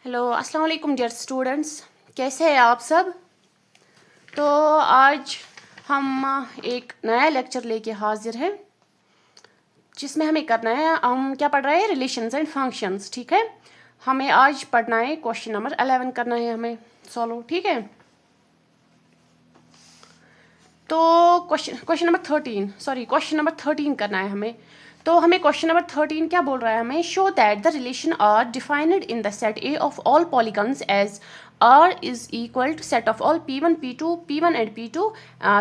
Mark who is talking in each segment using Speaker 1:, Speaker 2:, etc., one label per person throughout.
Speaker 1: Hello अस्सलाम वालेकुम dear students, कैसे हैं आप सब। तो आज हम एक नया लेक्चर लेके हाजिर हैं जिसमें हमें करना है, हम क्या पढ़ रहे हैं, रिलेशंस एंड फंक्शंस। ठीक है, हमें आज पढ़ना है क्वेश्चन नंबर 11 करना है हमें सॉल्व। ठीक है, तो क्वेश्चन नंबर 13 करना है हमें। तो हमें क्वेश्चन नंबर 13 क्या बोल रहा है, हमें show that the relation are defined in the set A of all polygons as R is equal to set of all P1, P2, P1 and P2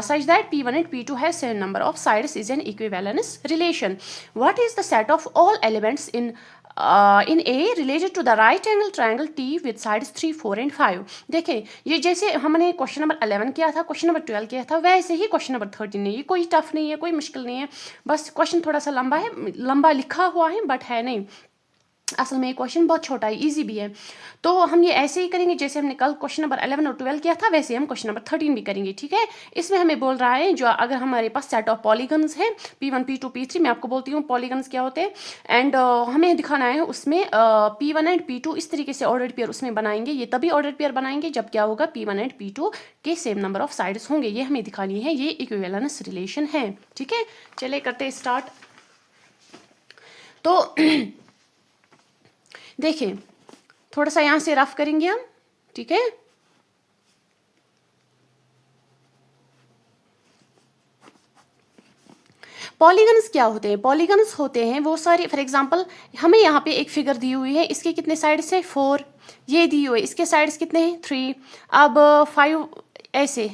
Speaker 1: such that P1 and P2 has same number of sides is an equivalence relation. What is the set of all elements in A related to the right angle triangle T with sides 3, 4 and 5? देखें, ये जैसे हमने question number 11 किया था, question number 12 किया था, वैसे ही question number 13 है। ये कोई टफ नहीं है, कोई मुश्किल नहीं है, बस क्वेश्चन थोड़ा सा लंबा है, लंबा लिखा हुआ है बट है नहीं, असल में ये क्वेश्चन बहुत छोटा है, इजी भी है। तो हम ये ऐसे ही करेंगे जैसे हमने कल क्वेश्चन नंबर 11 और 12 किया था, वैसे हम क्वेश्चन नंबर 13 भी करेंगे। ठीक है, इसमें हमें बोल रहा है जो अगर हमारे पास सेट ऑफ पॉलीगन्स है P1, P2, P3, मैं आपको बोलती हूँ पॉलीगन्स क्या होते हैं, एंड हमें दिखाना है उसमें P1 एंड P2 इस तरीके से ऑर्डर्ड पेयर उसमें बनाएंगे। ये तभी ऑर्डर्ड पेयर बनाएंगे जब क्या होगा, P1 एंड P2 के सेम नंबर ऑफ साइड्स होंगे। ये हमें दिखानी है, ये इक्विवेलेंस रिलेशन है। ठीक है, चलिए करते हैं स्टार्ट। तो देखिए, थोड़ा सा यहाँ से रफ करेंगे हम। ठीक है, पॉलीगन्स क्या होते हैं, पॉलीगन्स होते हैं वो सारे, फॉर एग्जांपल हमें यहाँ पे एक फिगर दी हुई है, इसके कितने साइड्स हैं 4, ये दी हुई है, इसके साइड्स कितने हैं 3, अब 5, ऐसे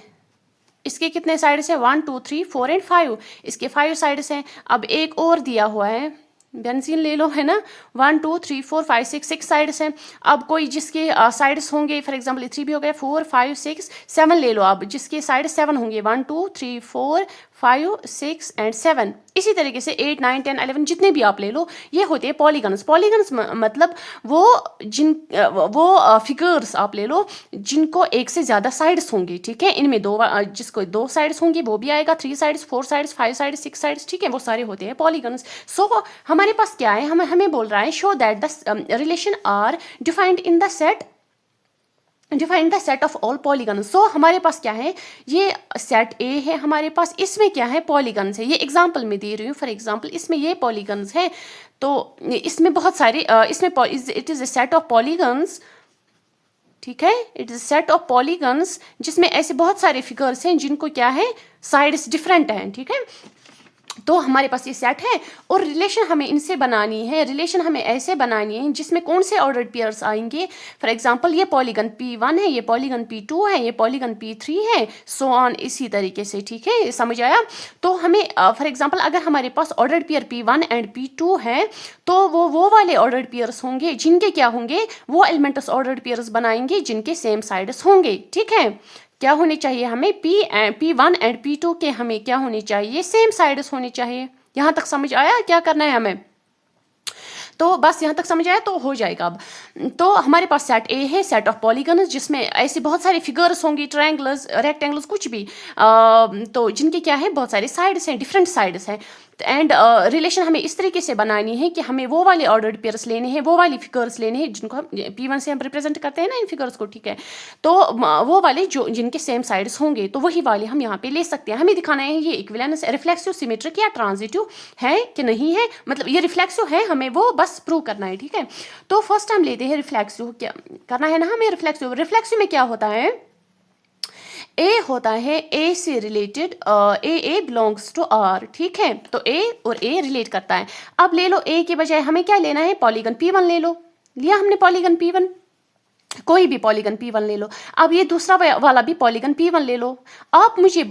Speaker 1: इसके कितने साइड्स हैं 1, 2, 3, 4 एंड 5, इसके 5 साइड्स हैं। अब एक और दिया हुआ है, बेंजीन ले लो, है ना, 1, 2, 3, 4, 5, 6 साइड्स हैं। अब कोई जिसके साइड्स होंगे, फॉर एग्जांपल 3 भी हो गया, 4, 5, 6, 7 ले लो, अब जिसके साइड 7 होंगे, 1, 2, 3, 4, 5, 6 एंड 7। इसी तरीके से 8, 9, 10, 11 जितने भी आप ले लो, ये होते हैं पॉलीगन्स। पॉलीगन्स मतलब वो फिगर्स आप ले लो जिनको एक से ज़्यादा साइड्स होंगी। ठीक है, इनमें जिसको 2 साइड्स होंगी वो भी आएगा, 3 साइड्स, 4 साइड्स, 5 साइड्स, 6 साइड्स। ठीक है, वो सारे होते हैं पॉलीगन्स। सो हमारे पास क्या है, हमें बोल रहा है show that the relation are defined in the set, define the set of all polygons. So हमारे पास क्या है, ये सेट ए है हमारे पास, इसमें क्या है, पॉलीगन्स है। ये एग्जांपल में दे रही हूँ, फॉर एग्जांपल इसमें ये पॉलीगन्स है, तो इसमें बहुत सारे इसमें it is a set of polygons. ठीक है, it is set of polygons जिसमें ऐसे बहुत सारे फिगर्स हैं जिनको क्या है, साइड्स डिफरेंट हैं। ठीक है, तो हमारे पास ये सेट है और रिलेशन हमें इनसे बनानी है। रिलेशन हमें ऐसे बनानी है जिसमें कौन से ऑर्डर्ड पेयर्स आएंगे। फॉर एग्जांपल ये पॉलीगन P1 है, ये पॉलीगन P2 है, ये पॉलीगन P3 है, सो ऑन, इसी तरीके से। ठीक है, समझ आया। तो हमें फॉर एग्जांपल अगर हमारे पास ordered pair P1 and P2 है, तो वो वाले ऑर्डर्ड पेयर्स होंगे जिनके क्या होंगे, वो एलिमेंट्स ऑर्डर्ड पेयर्स बनाएंगे जिनके सेम साइड्स होंगे। ठीक है, क्या होने चाहिए हमें, P1 एंड P2 के हमें क्या होने चाहिए, सेम साइड्स होने चाहिए। यहाँ तक समझ आया क्या करना है हमें, तो बस यहाँ तक समझ आया तो हो जाएगा। अब तो हमारे पास सेट ए है, सेट ऑफ पॉलीगन्स जिसमें ऐसे बहुत सारे फिगर्स होंगी, ट्रायंगल्स, रेक्टेंगल्स, कुछ भी, तो जिनके क्या है, बहुत सारे साइड्स हैं, डिफरेंट साइड्स हैं। एंड रिलेशन हमें इस तरीके से बनानी है कि हमें वो वाले ऑर्डर्ड पेयर्स लेने हैं, वो वाली फिगर्स लेने हैं जिनको हम P1 से हम रिप्रेजेंट करते हैं ना इन फिगर्स को। ठीक है, तो वो वाले जो जिनके सेम साइड्स होंगे, तो वही वाले हम यहाँ पे ले सकते हैं। हमें दिखाना है ये इक्विवेलेंस रिफ्लेक्सिव, सिमेट्रिक या ट्रांजिटिव है कि नहीं है, मतलब ये रिफ्लेक्सिव है, हमें वो बस प्रूव करना है। ठीक है, तो फर्स्ट हम लेते हैं रिफ्लेक्सिव। क्या करना है ना हमें, रिफ्लेक्सिव में क्या होता है, ए होता है ए से related, A belongs to R. ठीक है, तो ए और ए रिलेट करता है। अब ले लो, ए के बजाय हमें क्या लेना है, पॉलीगन P1 ले लो, लिया हमने पॉलीगन P1, कोई भी पॉलीगन P1 ले लो। अब ये दूसरा वाला भी पॉलीगन P1 ले लो। आप मुझे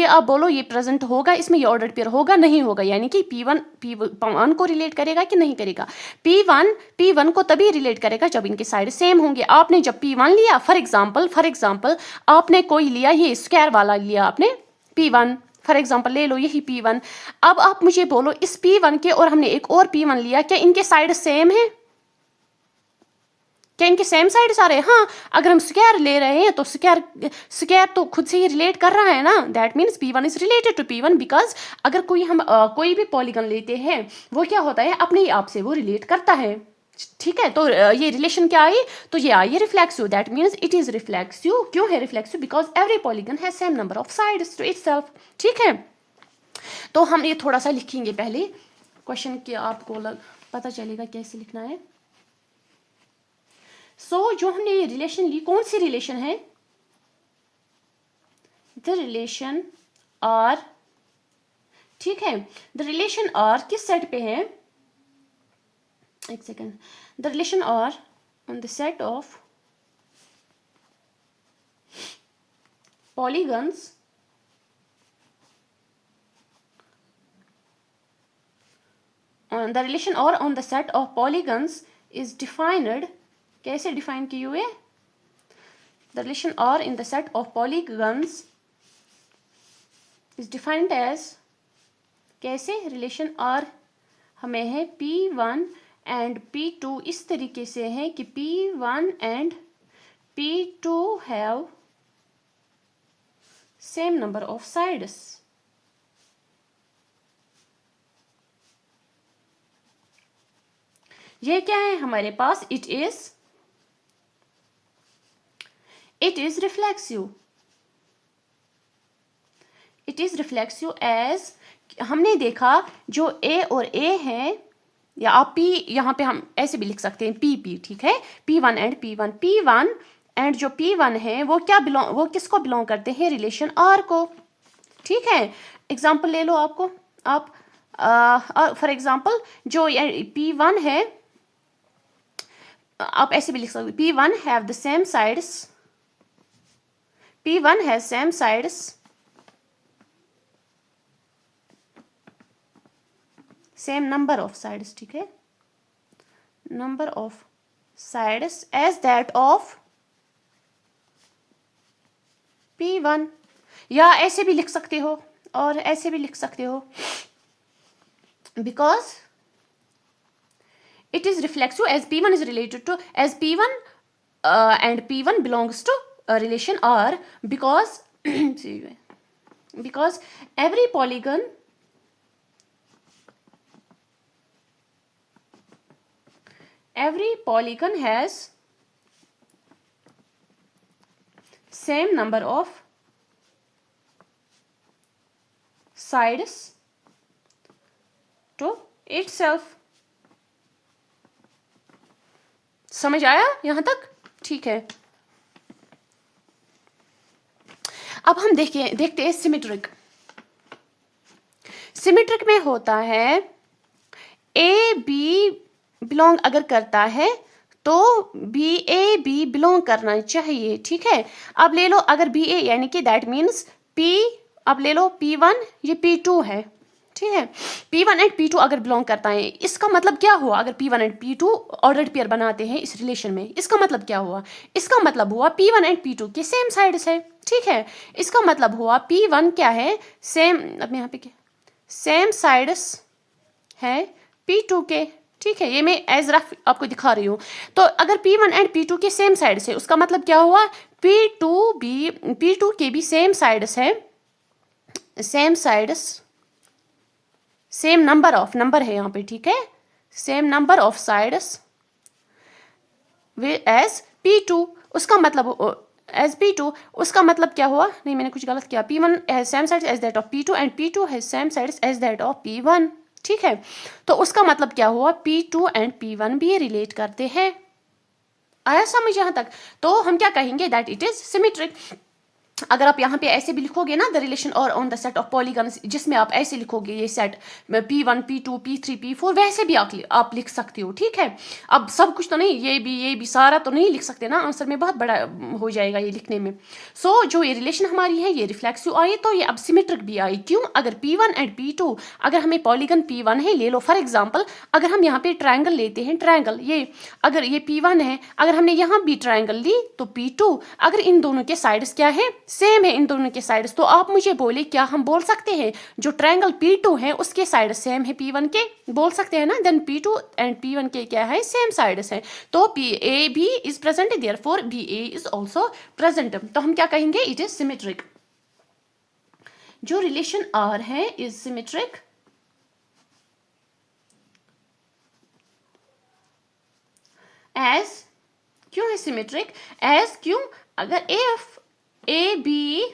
Speaker 1: आप बोलो ये प्रेजेंट होगा इसमें, ये ऑर्डर पेयर होगा नहीं होगा, यानी कि P1 को रिलेट करेगा कि नहीं करेगा। P1 को तभी रिलेट करेगा जब इनके साइड सेम होंगे। आपने जब P1 लिया, फॉर एग्जाम्पल आपने कोई लिया, ये स्क्वायर वाला लिया आपने P1, फॉर एग्जाम्पल ले लो यही P1। अब आप मुझे बोलो इस P1 के और हमने एक और P1 लिया, क्या इनके साइड सेम है, क्या इनके सेम साइड्स आ रहे हैं। हाँ, अगर हम स्क्वायर ले रहे हैं तो स्क्वायर तो खुद से ही रिलेट कर रहा है ना, that means P1 is related to P1, because अगर कोई भी पॉलीगन लेते हैं वो क्या होता है, अपने आप से वो रिलेट करता है। ठीक है, तो ये रिलेशन क्या आई, तो ये आई reflexive, that means it is reflexive. क्यों है reflexive, because every polygon has same number of sides to itself. ठीक है, तो हम ये थोड़ा सा लिखेंगे पहले क्वेश्चन के, आपको पता चलेगा कैसे लिखना है। सो जो हमने ये रिलेशन ली, कौन सी रिलेशन है, द रिलेशन आर। ठीक है, द रिलेशन आर किस सेट पे है, एक second, the relation R on the set of polygons on the relation or on the set of polygons is defined, कैसे डिफाइन किए हुए, the relation or in the set of polygons is defined as, कैसे, relation R हमें है P1 and P2 इस तरीके से है कि P1 and P2 have same number of sides। ये क्या है हमारे पास, it is reflexive, it is reflexive as, हमने देखा जो ए और ए है, या आप पी, यहाँ पे हम ऐसे भी लिख सकते हैं पी पी, ठीक है, P1 and P1, P1 and जो P1 है वो क्या बिलोंग, वो किसको बिलोंग करते हैं, रिलेशन R को। ठीक है, एग्जाम्पल ले लो आपको, आप फॉर एग्जाम्पल जो P1 है, आप ऐसे भी लिख सकते, P1 have the same sides, P1 has same sides, same number of sides, ठीक है, number of sides as that of P1, या ऐसे भी लिख सकते हो और ऐसे भी लिख सकते हो, because it is reflexive as P1 is related to, as P1 and P1 belongs to a relation R, because because every polygon has same number of sides to itself। समझ आया यहां तक, ठीक है। अब हम देखते हैं सिमेट्रिक। सिमेट्रिक में होता है ए बी बिलोंग अगर करता है तो बी ए बी बिलोंग करना चाहिए। ठीक है, अब ले लो अगर बी ए यानी कि दैट मीन्स पी, अब ले लो P1 ये P2 है। ठीक है, P1 एंड P2 अगर बिलोंग करता है, इसका मतलब क्या हुआ, अगर P1 and P2 ordered pair बनाते हैं इस रिलेशन में, इसका मतलब क्या हुआ, इसका मतलब हुआ P1 एंड P2 के सेम साइड्स है। ठीक है, इसका मतलब हुआ P1 क्या है, सेम, अब यहाँ पे क्या, सेम साइड्स है P2 के। ठीक है, ये मैं एज रफ आपको दिखा रही हूँ। तो अगर P1 एंड P2 के सेम साइड्स है, उसका मतलब क्या हुआ, P2 के भी सेम साइड्स है, सेम साइड्स, सेम नंबर है यहाँ पे। ठीक है, same number of sides as P2, उसका मतलब एज P2, उसका मतलब क्या हुआ, नहीं मैंने कुछ गलत किया, P1 has same sides as that of P2 and P2 has same sides as that of P1। ठीक है, तो उसका मतलब क्या हुआ, P2 एंड P1 भी रिलेट करते हैं। आया समझ यहाँ तक, तो हम क्या कहेंगे, दैट इट इज सिमेट्रिक। अगर आप यहाँ पे ऐसे भी लिखोगे ना, द रिलेशन और on the set of polygons, जिसमें आप ऐसे लिखोगे ये set P1 P2 P3 P4, वैसे भी आप लिख सकते हो। ठीक है, अब सब कुछ तो नहीं, ये भी सारा तो नहीं लिख सकते ना, आंसर में बहुत बड़ा हो जाएगा ये लिखने में। सो जो ये रिलेशन हमारी है ये रिफ्लेक्सिव आई, तो ये अब सिमेट्रिक भी आई। क्यों, अगर P1 एंड P2, अगर हमें पॉलीगन P1 है, ले लो फॉर एग्जाम्पल, अगर हम यहाँ पे ट्राइंगल लेते हैं, ट्राइंगल ये अगर ये P1 है, अगर हमने यहाँ भी ट्राइंगल ली तो P2, अगर इन दोनों के साइड्स क्या है, सेम है इन दोनों के साइड्स, तो आप मुझे बोले क्या हम बोल सकते हैं जो ट्रायंगल P2 है उसके साइड सेम है P1 के, बोल सकते हैं ना, देन P2 एंड P1 के क्या है, सेम साइड्स हैं, तो PA भी is present, therefore BA is also present. तो हम क्या कहेंगे, इट इज सिमेट्रिक। जो रिलेशन R है इज सिमेट्रिक एज, क्यों है सिमेट्रिक? एज क्यों? अगर इफ ए बी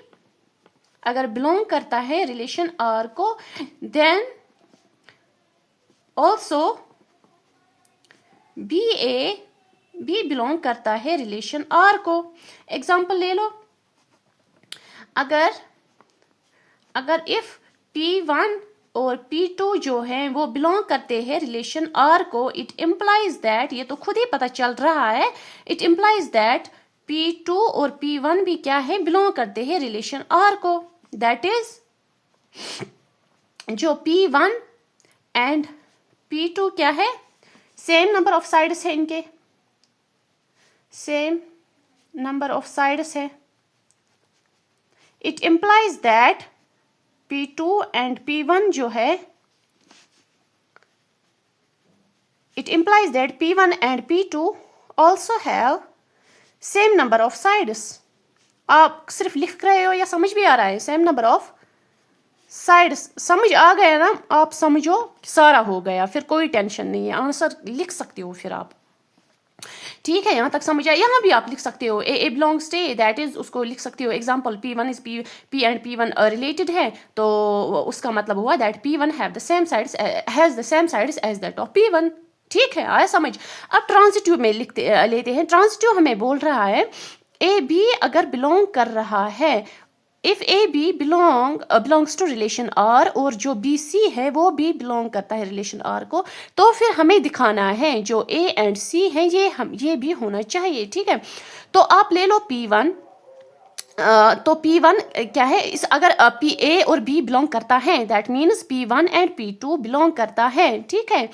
Speaker 1: अगर बिलोंग करता है रिलेशन आर को, देन ऑल्सो बी बिलोंग करता है रिलेशन आर को। एग्जाम्पल ले लो, अगर इफ P1 और P2 जो है वो बिलोंग करते हैं रिलेशन R को, इट इम्प्लाइज दैट, ये तो खुद ही पता चल रहा है, इट इम्प्लाइज दैट P2 और P1 भी क्या है, बिलोंग करते हैं रिलेशन R को। दैट इज जो P1 एंड P2 क्या है, सेम नंबर ऑफ साइड्स है, इनके सेम नंबर ऑफ साइड्स है। It implies that P2 and P1 जो है, it implies that P1 and P2 also have same number of sides। आप सिर्फ लिख रहे हो या समझ भी आ रहा है? सेम नंबर ऑफ साइड्स, समझ आ गया ना? आप समझो, सारा हो गया, फिर कोई टेंशन नहीं है, आंसर लिख सकते हो फिर आप। ठीक है, यहाँ तक समझ आया? यहाँ भी आप लिख सकते हो A belongs to A, that is उसको लिख सकते हो। Example P1 is P and P1 related है, तो उसका मतलब हुआ that P1 have the same sides, has the same sides as that of P1। ठीक है, आया समझ? अब ट्रांजिटिव में लेते हैं। ट्रांजिटिव हमें बोल रहा है ए बी अगर बिलोंग कर रहा है, if A B belongs to relation R, और जो बी सी है वो भी बिलोंग करता है रिलेशन आर को, तो फिर हमें दिखाना है जो ए एंड सी है ये भी होना चाहिए। ठीक है, तो आप ले लो P1, तो P1 क्या है, इस अगर P A और B बिलोंग करता है, that means P1 and P2 belong करता है। ठीक है,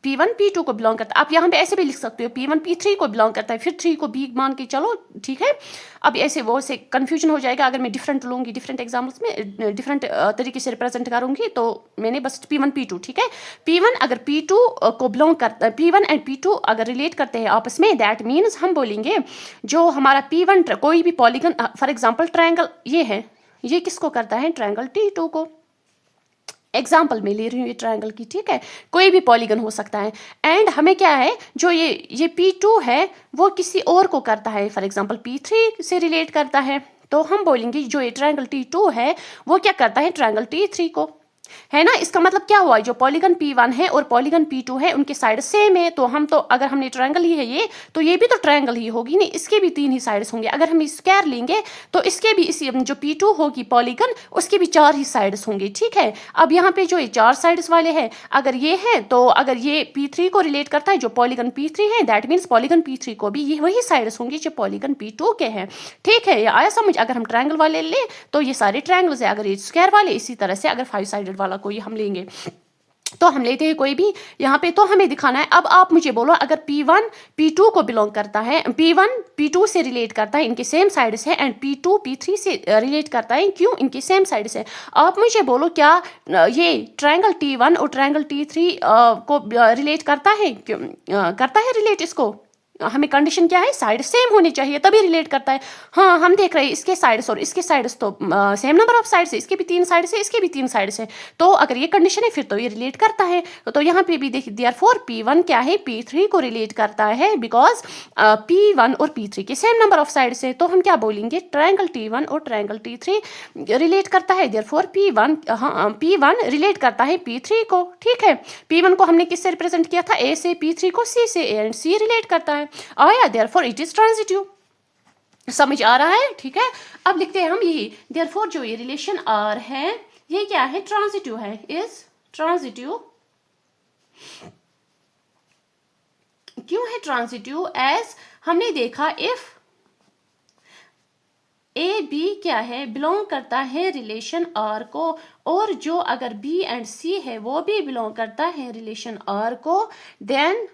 Speaker 1: P1 P2 को बिलोंग करता है। आप यहाँ पे ऐसे भी लिख सकते हो, P1 P3 को बिलोंग करता है, फिर 3 को B मान के चलो। ठीक है, अब ऐसे वो से कन्फ्यूजन हो जाएगा अगर मैं डिफरेंट लूँगी, डिफरेंट एग्जाम्पल्स में डिफरेंट तरीके से रिप्रेजेंट करूँगी, तो मैंने बस P1 P2। ठीक है, P1 अगर P2 को बिलोंग करता है, P1 एंड P2 अगर रिलेट करते हैं आपस में, दैट मीन्स हम बोलेंगे जो हमारा P1 कोई भी पॉलीगन, फॉर एग्जाम्पल ट्रायंगल ये है, ये किसको करता है, ट्रायंगल T2 को। एग्जाम्पल में ले रही हूँ ये ट्रायंगल की। ठीक है, कोई भी पॉलीगन हो सकता है, एंड हमें क्या है, जो ये P2 है वो किसी और को करता है, फॉर एग्जाम्पल P3 से रिलेट करता है, तो हम बोलेंगे जो ये ट्रायंगल T2 है वो क्या करता है, ट्रायंगल T3 को, है ना? इसका मतलब क्या हुआ, जो पॉलीगन P1 है और पॉलीगन P2 है उनके साइड सेम है, तो हम तो अगर हमने ट्रायंगल ही है ये, तो ये भी तो ट्रायंगल ही होगी नहीं, इसके भी 3 ही साइड्स होंगे। अगर हम स्क्वायर लेंगे तो इसके भी इसी जो P2 होगी पॉलीगन, उसके भी 4 ही साइड्स होंगे। ठीक है, अब यहाँ पे जो ये 4 साइड्स वाले हैं, अगर ये है तो अगर ये P3 को रिलेट करता है, जो पॉलीगन P3 है, दैट मीन्स पॉलीगन P3 को भी ये वही साइड्स होंगे जो पॉलीगन P2 के हैं। ठीक है, ये आया समझ? अगर हम ट्रायंगल वाले ले तो ये सारे ट्रायंगल्स है, अगर ये स्क्वायर वाले, इसी तरह से अगर 5 साइडेड वाला कोई हम लेंगे तो हम लेते हैं कोई भी यहाँ पे, तो हमें दिखाना है। अब आप मुझे बोलो, अगर P1 P2 को बिलोंग करता है, P1 P2 से रिलेट करता है, इनके सेम साइड्स है, एंड P2 P3 से रिलेट करता है, क्यों, इनके सेम साइड्स है। आप मुझे बोलो क्या ये ट्रायंगल T1 और ट्रायंगल T3 को रिलेट करता है, क्यों करता है रिलेट? इसको हमें कंडीशन क्या है, साइड सेम होनी चाहिए तभी रिलेट करता है। हाँ, हम देख रहे हैं इसके साइड्स और इसके साइड्स तो सेम नंबर ऑफ साइड्स है, इसके भी 3 साइड्स है, इसके भी 3 साइड्स है, तो अगर ये कंडीशन है फिर तो ये रिलेट करता है। तो यहाँ पे भी देखिए, देयरफॉर P1 क्या है, P3 को रिलेट करता है, बिकॉज P1 और P3 के सेम नंबर ऑफ साइड्स है, तो हम क्या बोलेंगे, ट्रायंगल T1 और ट्रायंगल T3 रिलेट करता है, देयरफॉर P1 रिलेट करता है P3 को। ठीक है, P1 को हमने किससे रिप्रेजेंट किया था, A से, P3 को C से, A एंड C रिलेट करता है, आया, देयरफॉर इट इज ट्रांजिटिव। समझ आ रहा है? ठीक है, अब लिखते हैं हम यही, देयरफॉर जो ये रिलेशन R है ये क्या है, ट्रांजिटिव है, इज ट्रांजिटिव। क्यों है ट्रांजिटिव? एज हमने देखा इफ ए बी क्या है, बिलोंग करता है रिलेशन R को, और जो अगर B एंड C है वो भी बिलोंग करता है रिलेशन R को, देन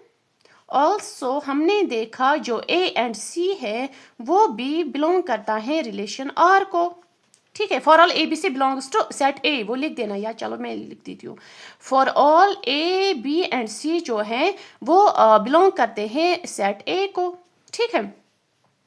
Speaker 1: ऑल्सो हमने देखा जो A एंड C है वो भी बिलोंग करता है रिलेशन R को। ठीक है, for all ABC belongs to set A, वो लिख देना, या चलो मैं लिख देती हूँ, for all A B and C जो है वो बिलोंग करते हैं सेट A को। ठीक है,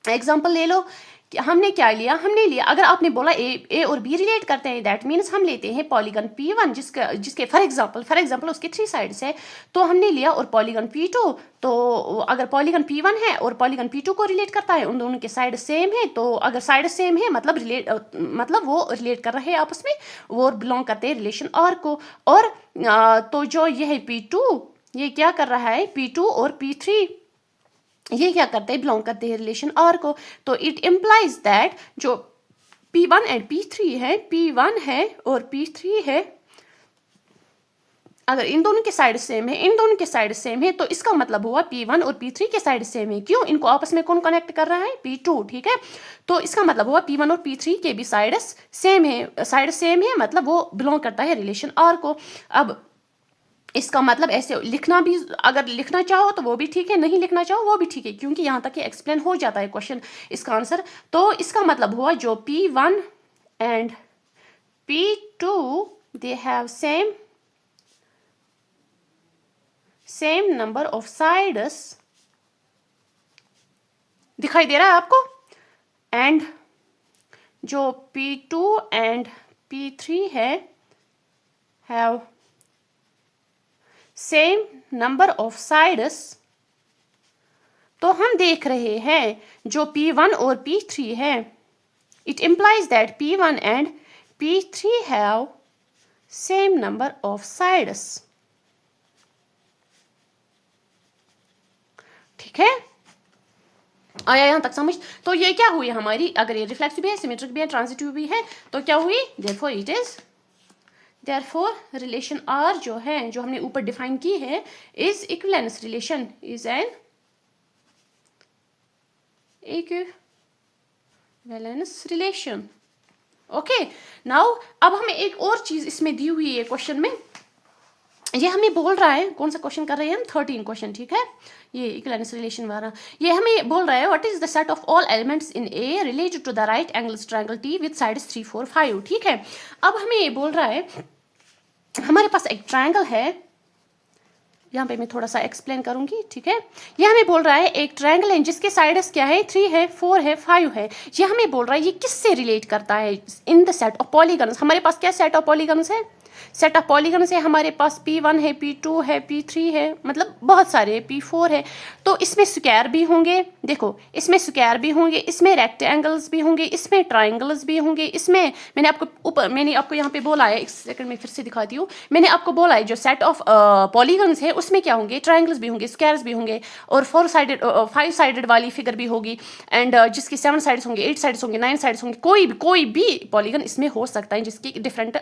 Speaker 1: एग्जाम्पल ले लो कि हमने क्या लिया, हमने लिया अगर आपने बोला ए और बी रिलेट करते हैं, दैट मीन्स हम लेते हैं पॉलीगन P1 जिसके फॉर एग्जांपल उसके 3 साइड्स है, तो हमने लिया, और पॉलीगन P2, तो अगर पॉलीगन P1 है और पॉलीगन P2 को रिलेट करता है, उन दोनों के साइड सेम है, तो अगर साइड सेम है मतलब वो रिलेट कर रहे हैं आपस में, वो बिलोंग करते हैं रिलेशन R को। और तो जो ये है P2, ये क्या कर रहा है, P2 और P3 ये क्या करते हैं, बिलोंग करते हैं रिलेशन R को। तो इट इम्प्लाइज दैट जो P1 एंड P3 है, P1 है और P3 है, अगर इन दोनों के साइड सेम है, इन दोनों के साइड सेम है, तो इसका मतलब हुआ P1 और P3 के साइड सेम है। क्यों? इनको आपस में कौन कनेक्ट कर रहा है, P2, ठीक है। तो इसका मतलब हुआ P1 और P3 के भी साइड सेम है, मतलब वो बिलोंग करता है रिलेशन R को। अब इसका मतलब ऐसे लिखना भी, अगर लिखना चाहो तो वो भी ठीक है, नहीं लिखना चाहो वो भी ठीक है, क्योंकि यहाँ तक ये एक्सप्लेन हो जाता है क्वेश्चन, इसका आंसर। तो इसका मतलब हुआ जो P1 and P2 they have same number of sides, दिखाई दे रहा है आपको, एंड जो P2 एंड P3 है have same number of sides. तो हम देख रहे हैं जो P1 और P3 है, it implies that P1 and P3 have same number of sides, ठीक है, आया यहाँ तक समझ। तो ये क्या हुई हमारी, अगर ये रिफ्लेक्सिव भी है, सिमेट्रिक भी है, ट्रांजिटिव भी है, तो क्या हुई, देयरफॉर रिलेशन R जो है, जो हमने ऊपर डिफाइन की है, is equivalence relation, is an equivalence relation. Okay, now अब हमें एक और चीज इसमें दी हुई है क्वेश्चन में, ये हमें बोल रहा है, कौन सा क्वेश्चन कर रहे हैं हम, 13 क्वेश्चन, ठीक है, ये इक्विवेलेंस रिलेशन वाला। ये हमें बोल रहा है what is the set of all elements in A related to the right angle triangle T with sides 3, 4, 5, ठीक है। अब हमें ये बोल रहा है, हमारे पास एक ट्रायंगल है, यहाँ पे मैं थोड़ा सा एक्सप्लेन करूंगी, ठीक है। ये हमें बोल रहा है एक ट्रायंगल है जिसके साइड्स क्या है, 3 है, 4 है, 5 है। ये हमें बोल रहा है ये किससे रिलेट करता है, इन द सेट ऑफ पॉलीगन्स। हमारे पास क्या सेट ऑफ पॉलीगन्स है, सेट ऑफ पॉलीगन्स है हमारे पास, P1 है, P2 है, P3 है, मतलब बहुत सारे, P4 है। तो इसमें स्क्वायर भी होंगे, देखो इसमें स्क्वायर भी होंगे, इसमें रेक्टेंगल्स भी होंगे, इसमें ट्राइंगल्स भी होंगे, इसमें मैंने आपको यहाँ पे बोला है, एक सेकंड में फिर से दिखाती हूँ, मैंने आपको बोला है जो सेट ऑफ पॉलीगन्स है उसमें क्या होंगे, ट्राइंगल्स भी होंगे, स्क्वायर्स भी होंगे, और 5 साइडेड वाली फिगर भी होगी, एंड जिसकी 7 साइड्स होंगे, 8 साइड्स होंगे, 9 साइड्स होंगे, कोई भी पॉलीगन इसमें हो सकता है जिसकी डिफरेंट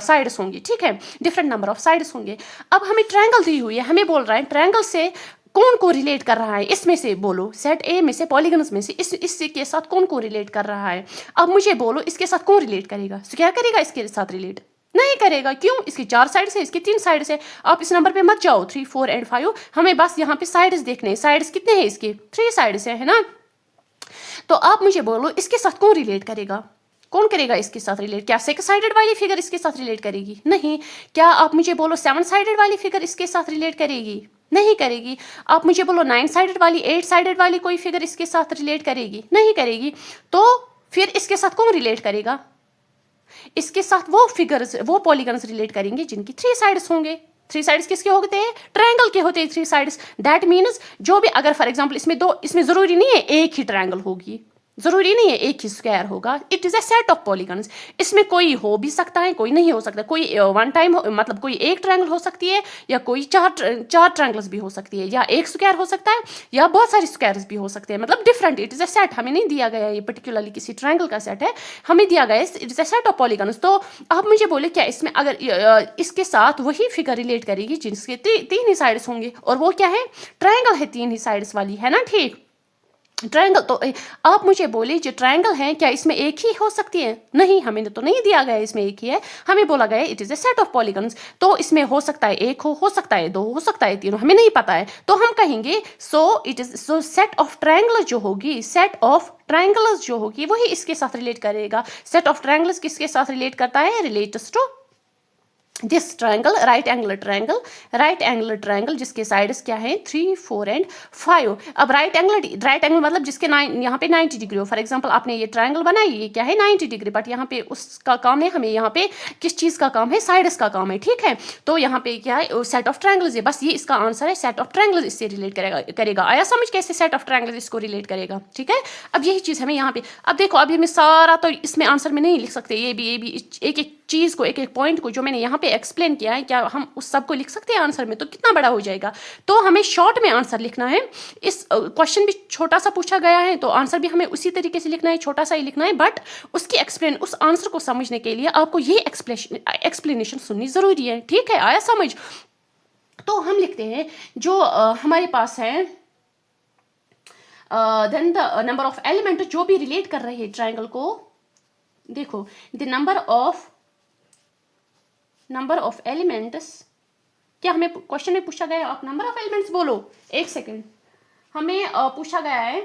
Speaker 1: साइड्स होंगी, ठीक है, डिफरेंट नंबर ऑफ साइड्स होंगे। अब हमें ट्रायंगल दी हुई है, हमें बोल रहा है ट्रायंगल से कौन को रिलेट कर रहा है, इसमें से बोलो, सेट ए में से, पॉलीगन्स में से इसके साथ कौन को रिलेट कर रहा है। अब मुझे बोलो इसके साथ कौन रिलेट करेगा, क्या करेगा इसके साथ रिलेट, नहीं करेगा। क्यों, इसकी 4 साइड है, इसकी 3 साइड है। आप इस नंबर पे मत जाओ 3, 4 एंड 5, हमें बस यहाँ पे साइड्स देखने हैं, साइड्स कितने हैं इसके, 3 साइड्स है ना। तो आप मुझे बोलो इसके साथ कौन रिलेट करेगा, कौन करेगा इसके साथ रिलेट, क्या 6 साइडेड वाली फिगर इसके साथ रिलेट करेगी, नहीं। क्या आप मुझे बोलो 7 साइडेड वाली फिगर इसके साथ रिलेट करेगी, नहीं करेगी। आप मुझे बोलो 9 साइडेड वाली, 8 साइडेड वाली कोई फिगर इसके साथ रिलेट करेगी, नहीं करेगी। तो फिर इसके साथ कौन रिलेट करेगा, इसके साथ वो फिगर्स, वो पॉलीगन्स रिलेट करेंगे जिनकी 3 साइड्स होंगे। 3 साइड्स किसके होते हैं, ट्रायंगल के होते हैं 3 साइड्स। दैट मीन्स जो भी, अगर फॉर एग्जांपल इसमें जरूरी नहीं है एक ही ट्रायंगल होगी, जरूरी नहीं है एक ही स्क्वायर होगा, it is a set of polygons. इसमें कोई हो भी सकता है, कोई नहीं हो सकता, कोई वन टाइम मतलब कोई एक ट्रायंगल हो सकती है, या कोई चार ट्रायंगल्स भी हो सकती है, या एक स्क्वायर हो सकता है, या बहुत सारी स्क्वायर्स भी हो सकते हैं, मतलब different, it is a set. हमें नहीं दिया गया ये पर्टिकुलरली किसी ट्रायंगल का सेट है, हमें दिया गया it is a set of polygons. तो आप मुझे बोले क्या इसमें अगर इसके साथ वही फिगर रिलेट करेगी जिसके 3 ही साइड्स होंगे, और वो क्या है, ट्रायंगल है 3 ही साइड्स वाली, है ना, ठीक, ट्रायंगल। तो आप मुझे बोले जो ट्रायंगल है क्या इसमें एक ही हो सकती है, नहीं, हमें तो नहीं दिया गया इसमें एक ही है, हमें बोला गया it is a set of polygons. तो इसमें हो सकता है एक हो सकता है 2, हो सकता है 3, हमें नहीं पता है, तो हम कहेंगे सो सेट ऑफ ट्रायंगल जो होगी, सेट ऑफ ट्रायंगल्स जो होगी वही इसके साथ रिलेट करेगा। सेट ऑफ ट्रायंगल्स किसके साथ रिलेट करता है, relates to this triangle right angle triangle जिसके साइड्स क्या है 3, 4 एंड 5। अब राइट एंगल मतलब जिसके यहाँ पे 90 डिग्री हो। फॉर एग्जांपल आपने ये ट्रायंगल बनाई, ये क्या है 90 डिग्री, बट यहाँ पे उसका काम है, हमें यहाँ पे किस चीज़ का काम है, साइड्स का काम है, ठीक है। तो यहाँ पे क्या है सेट ऑफ ट्रायंगल्स है, बस ये इसका आंसर है, सेट ऑफ ट्रायंगल्स इससे रिलेट करेगा। आया समझ कैसे सेट ऑफ ट्रायंगल्स इसको रिलेट करेगा, ठीक है। अब यही चीज़ हमें यहाँ पे, अब देखो अभी मैं सारा तो इसमें आंसर में नहीं लिख सकते, ये भी एक एक चीज़ को, एक एक पॉइंट को जो मैंने यहाँ पे एक्सप्लेन किया है, क्या हम उस सब को लिख सकते हैं आंसर में, तो कितना बड़ा हो जाएगा। तो हमें शॉर्ट में आंसर लिखना है। इस क्वेश्चन भी छोटा सा पूछा गया है, तो आंसर भी हमें उसी तरीके से लिखना है, छोटा सा ही लिखना है, बट उसकी उस आंसर को समझने के लिए आपको ये एक्सप्लेनेशन सुननी ज़रूरी है, ठीक है। आया समझ। तो हम लिखते हैं जो हमारे पास है, then the number of element जो भी रिलेट कर रहे हैं ट्राइंगल को, देखो द नंबर ऑफ एलिमेंट्स, क्या हमें क्वेश्चन में पूछा गया है, आप नंबर ऑफ एलिमेंट्स बोलो, एक सेकेंड। हमें पूछा गया है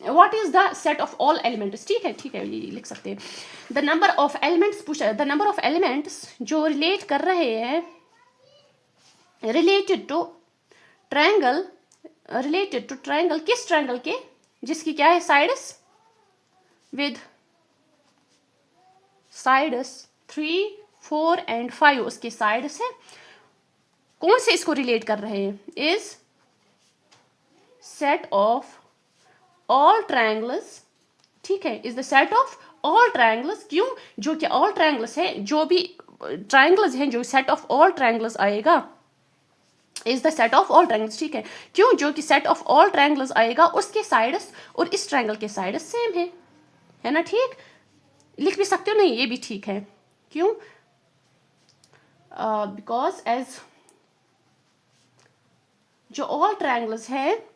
Speaker 1: what is the set of all elements, ठीक है ये लिख सकते हैं। द नंबर ऑफ एलिमेंट्स पूछा, द नंबर ऑफ एलिमेंट्स जो रिलेट कर रहे हैं रिलेटेड टू ट्रायंगल किस ट्रायंगल के, जिसकी क्या है साइड्स विद साइड्स 3, 4 एंड 5, उसके साइड्स है, कौन से इसको रिलेट कर रहे हैं, is set of all triangles, ठीक है, is the set of all triangles. क्यों, जो कि ऑल ट्रायंगल्स है, जो भी ट्रायंगल्स हैं, जो सेट ऑफ ऑल ट्रायंगल्स आएगा is the set of all triangles, ठीक है। क्यों, जो कि सेट ऑफ ऑल ट्रायंगल्स आएगा उसके साइड्स और इस ट्रायंगल के साइड्स सेम है ना, ठीक। लिख भी सकते हो, नहीं ये भी ठीक है। क्यों, बिकॉज एज जो ऑल ट्रायंगल्स है,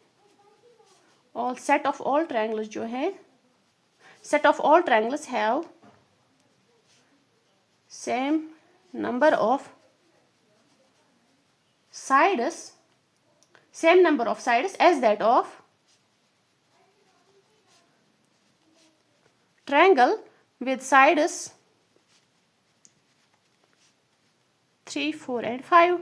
Speaker 1: all set of all triangles जो है, set of all triangles have same number of sides, same number of sides as that of triangle with sides 3, 4 and 5।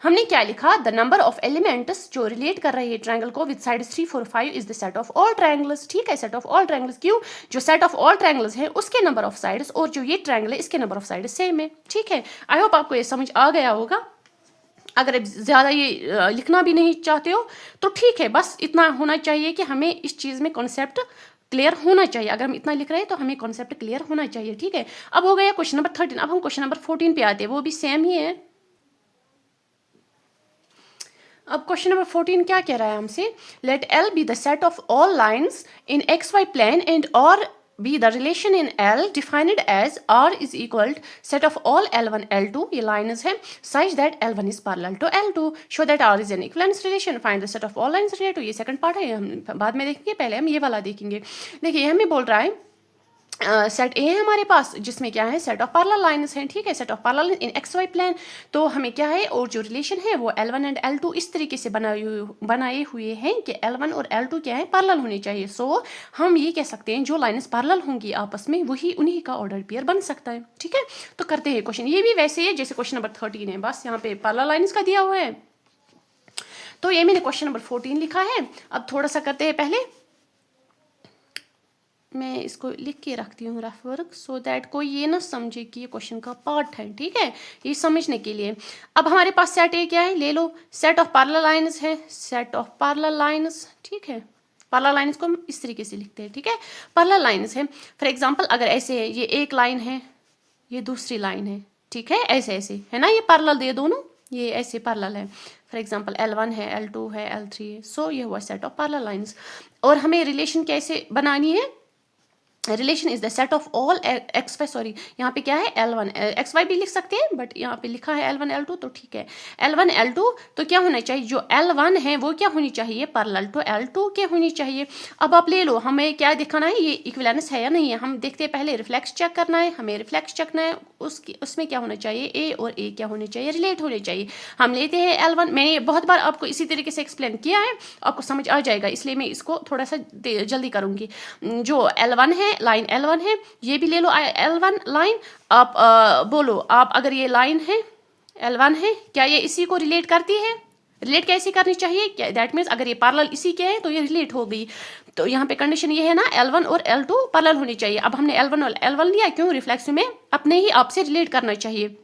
Speaker 1: हमने क्या लिखा, द नंबर ऑफ एलिमेंट्स जो relate कर रहे हैं ट्रायंगल को with sides 3, 4, 5 is the set of all triangles, ठीक है, सेट ऑफ ऑल ट्रायंगल्स। क्यों, जो सेट ऑफ ऑल ट्रायंगल्स है उसके नंबर ऑफ साइड्स और जो ये ट्रायंगल है इसके नंबर ऑफ साइड्स सेम है, ठीक है। आई होप आपको ये समझ आ गया होगा। अगर ज़्यादा ये लिखना भी नहीं चाहते हो तो ठीक है, बस इतना होना चाहिए कि हमें इस चीज़ में कॉन्सेप्ट क्लियर होना चाहिए। अगर हम इतना लिख रहे हैं तो हमें कॉन्सेप्ट क्लियर होना चाहिए, ठीक है। अब हो गया क्वेश्चन नंबर 13। अब हम क्वेश्चन नंबर 14 पे आते हैं, वो भी सेम ही है। अब क्वेश्चन नंबर 14 क्या कह रहा है हमसे, let L be the set of all lines in XY plane and R be the relation in L defined as R is equal set of all L1 L2 ये lines है such that L1 is parallel to L2 show that R is an equivalence relation find the set of all lines related to, ये second part है, हम बाद में देखेंगे, पहले हम ये वाला देखेंगे। देखिए हमें बोल रहा है सेट ए है हमारे पास जिसमें क्या है सेट ऑफ पैरेलल लाइन्स हैं, ठीक है, set of parallel in XY plane. तो हमें क्या है, और जो रिलेशन है वो L1 एंड L2 इस तरीके से बनाए हुए हैं कि L1 और L2 क्या है, पैरेलल होने चाहिए। सो हम ये कह सकते हैं जो लाइन्स पैरेलल होंगी आपस में वही उन्हीं का ऑर्डर पेयर बन सकता है, ठीक है। तो करते हैं क्वेश्चन, ये भी वैसे है जैसे क्वेश्चन नंबर 13 है, बस यहाँ पे पैरेलल लाइन्स का दिया हुआ है। तो ये मैंने क्वेश्चन नंबर 14 लिखा है। अब थोड़ा सा करते हैं, पहले मैं इसको लिख के रखती हूँ रफ वर्क, सो दैट कोई ये ना समझे कि ये क्वेश्चन का पार्ट है, ठीक है, ये समझने के लिए। अब हमारे पास सेट ए क्या है, ले लो, सेट ऑफ पैरेलल लाइन्स है, सेट ऑफ पैरेलल लाइन्स, ठीक है। पैरेलल लाइन्स को हम इस तरीके से लिखते हैं, ठीक है, पैरेलल लाइन्स है। फॉर एग्जांपल अगर ऐसे है, ये एक लाइन है, ये दूसरी लाइन है, ठीक है, ऐसे ऐसे है ना, ये पैरेलल दे दोनों, ये ऐसे पैरेलल है। फॉर एग्जांपल L1 है, L2 है, L3 है, सो ये हुआ सेट ऑफ पैरेलल लाइन्स। और हमें रिलेशन कैसे बनानी है, relation is the set of all XY, sorry यहाँ पे क्या है L1 XY भी लिख सकते हैं, बट यहाँ पे लिखा है L1 L2, तो ठीक है L1 L2। तो क्या होना चाहिए, जो L1 है वो क्या होनी चाहिए, पैरेलल टू L2 के होनी चाहिए। अब आप ले लो, हमें क्या दिखाना है, ये इक्विवेलेंस है या नहीं है, हम देखते हैं पहले रिफ्लेक्स चेक करना है, हमें रिफ्लेक्स चेक करना है, उसमें क्या होना चाहिए, A और A क्या होने चाहिए, रिलेट होने चाहिए। हम लेते हैं L1, मैंने बहुत बार आपको इसी तरीके से एक्सप्लेन किया है, आपको समझ आ जाएगा, इसलिए मैं इसको थोड़ा सा जल्दी करूँगी। जो L1 है है, लाइन L1 है, ये भी ले लो L1 लाइन। आप बोलो आप, अगर ये लाइन है L1 है, क्या ये इसी को रिलेट करती है? रिलेट कैसे करनी चाहिए? क्या दैट मीन्स अगर ये पैरेलल इसी के है तो ये रिलेट हो गई। तो यहाँ पे कंडीशन ये है ना, L1 और L2 पैरेलल होनी चाहिए। अब हमने L1 और L1 लिया, क्यों? रिफ्लेक्सिव में अपने ही आप से रिलेट करना चाहिए।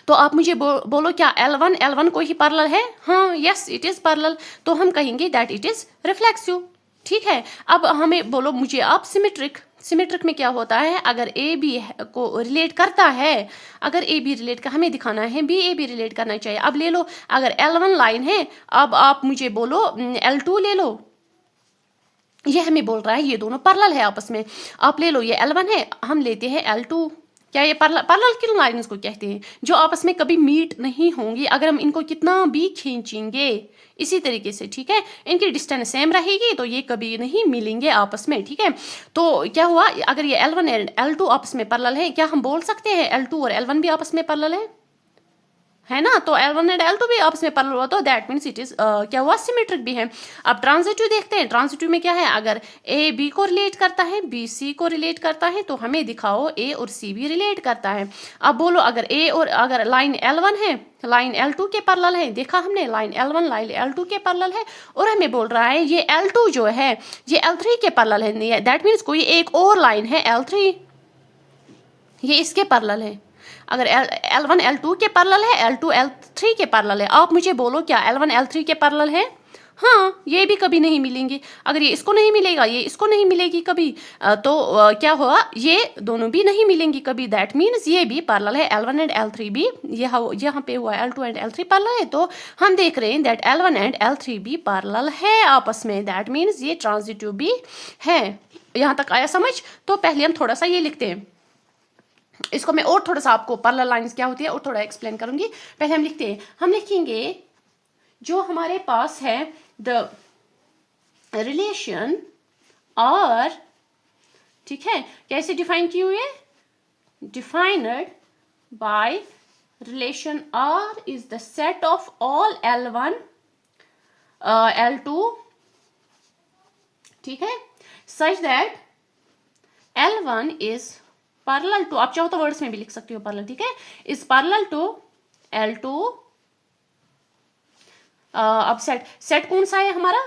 Speaker 1: तो आप मुझे बोलो क्या L1 L1 को ही पैरेलल है? हाँ, यस इट इज पैरेलल, तो हम कहेंगे दैट इट इज रिफ्लेक्सिव। ठीक है, अब हमें बोलो मुझे आप सिमेट्रिक। सिमेट्रिक में क्या होता है, अगर ए बी को रिलेट करता है, अगर ए बी रिलेट कर, हमें दिखाना है बी ए बी रिलेट करना चाहिए। अब ले लो, अगर L1 लाइन है, अब आप मुझे बोलो L2 ले लो, ये हमें बोल रहा है ये दोनों पैरेलल है आपस में। आप ले लो ये L1 है, हम लेते हैं L2। क्या ये पैरेलल किन लाइन्स को कहते हैं? जो आपस में कभी मीट नहीं होंगी, अगर हम इनको कितना भी खींचेंगे इसी तरीके से, ठीक है, इनकी डिस्टेंस सेम रहेगी तो ये कभी नहीं मिलेंगे आपस में। ठीक है, तो क्या हुआ, अगर ये L1 और L2 आपस में पैरेलल है, क्या हम बोल सकते हैं L2 और L1 भी आपस में पैरेलल है ना? तो L1 और L2 भी आपस में पैरेलल हुआ, तो दैट मीन्स इट इज क्या हुआ, सिमेट्रिक भी है। अब ट्रांजिटिव देखते हैं। ट्रांजिटिव में क्या है, अगर ए बी को रिलेट करता है, बी सी को रिलेट करता है, तो हमें दिखाओ ए और सी भी रिलेट करता है। अब बोलो अगर ए और अगर लाइन L1 है, लाइन L2 के पैरेलल है, देखा हमने लाइन L1 लाइन L2 के पैरेलल है, और हमें बोल रहा है ये L2 जो है ये L3 के पैरेलल है। दैट मीन्स कोई एक और लाइन है L3, ये इसके पैरेलल है। अगर L1 L2 के पैरेलल है, L2 L3 के पैरेलल है। आप मुझे बोलो क्या L1 L3 के पैरेलल है? हाँ, ये भी कभी नहीं मिलेंगे। अगर ये इसको नहीं मिलेगा, ये इसको नहीं मिलेगी कभी, तो क्या हुआ, ये दोनों भी नहीं मिलेंगी कभी। दैट मीन्स ये भी पैरेलल है, L1 एंड L3 भी। यहाँ पे हुआ L2 एंड L3 पैरेलल है, तो हम देख रहे हैं दैट L1 एंड L3 भी पैरेलल है आपस में। दैट मीन्स ये ट्रांजिटिव भी है। यहाँ तक आया समझ? तो पहले हम थोड़ा सा ये लिखते हैं, इसको मैं और थोड़ा सा आपको पैरेलल लाइंस क्या होती है और थोड़ा एक्सप्लेन करूंगी। पहले हम लिखते हैं, हम लिखेंगे जो हमारे पास है द रिलेशन आर, ठीक है, कैसे डिफाइन की हुई है, defined by relation R is the set of all L1 L2, ठीक है, such that L1 is parallel to, आप चाहो तो वर्ड्स में भी लिख सकते हो पैरेलल, ठीक है, इज पैरेलल टू L2। अब सेट कौन सा है हमारा,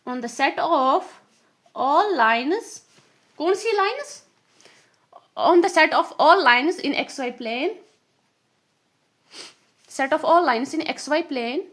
Speaker 1: on the set of all lines, कौन सी lines, on the set of all lines in XY plane, set of all lines in XY plane.